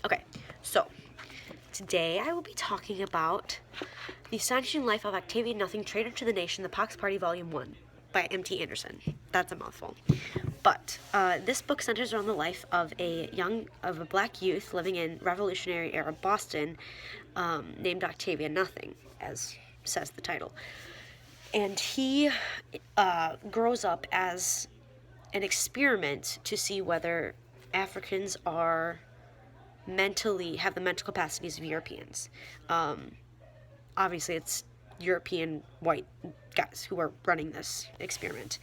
Okay, so today I will be talking about The Astonishing Life of Octavian Nothing, Traitor to the Nation, The Pox Party, Volume 1 by M.T. Anderson. That's a mouthful. But this book centers around the life of a black youth living in Revolutionary era Boston named Octavian Nothing, as says the title. And he grows up as an experiment to see whether Africans have the mental capacities of Europeans. Obviously, it's European white guys who are running this experiment.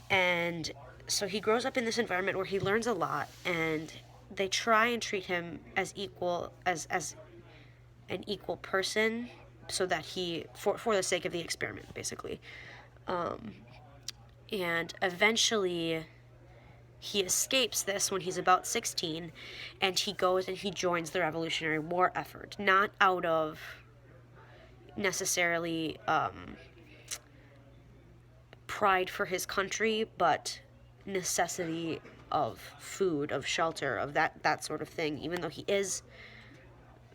And so he grows up in this environment where he learns a lot, and they try and treat him as an equal person, so that for the sake of the experiment, basically. And eventually he escapes this when he's about 16, and he goes and he joins the Revolutionary War effort, not out of necessarily pride for his country, but necessity of food, of shelter, of that sort of thing, even though he is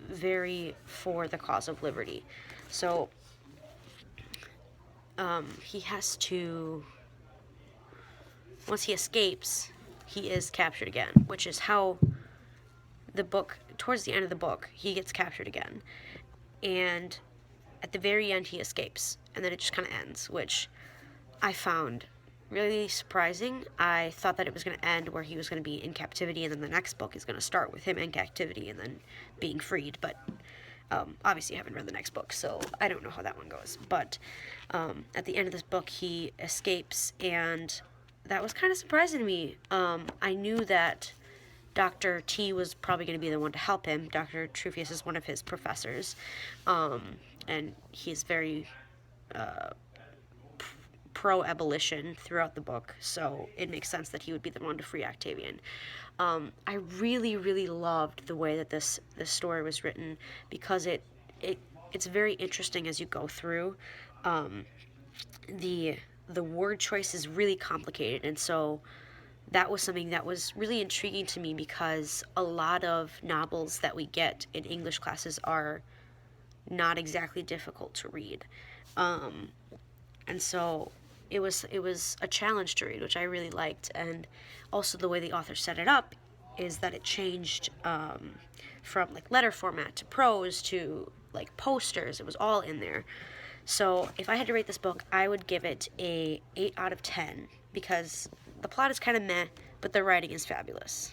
very for the cause of liberty. So he has to, once he escapes, he is captured again, which is how the book, towards the end of the book, he gets captured again. And at the very end, he escapes, and then it just kind of ends, which I found really surprising. I thought that it was going to end where he was going to be in captivity, and then the next book is going to start with him in captivity and then being freed. But obviously, I haven't read the next book, so I don't know how that one goes. But at the end of this book, he escapes, and that was kind of surprising to me. I knew that Dr. T was probably going to be the one to help him. Dr. Trufius is one of his professors, and he's very pro-abolition throughout the book, so it makes sense that he would be the one to free Octavian. I really, really loved the way that this story was written, because it's very interesting as you go through. The word choice is really complicated, and so that was something that was really intriguing to me, because a lot of novels that we get in English classes are not exactly difficult to read. And so it was a challenge to read, which I really liked. And also the way the author set it up is that it changed from like letter format to prose to like posters. It was all in there. So if I had to rate this book, I would give it a 8 out of 10, because the plot is kind of meh, but the writing is fabulous.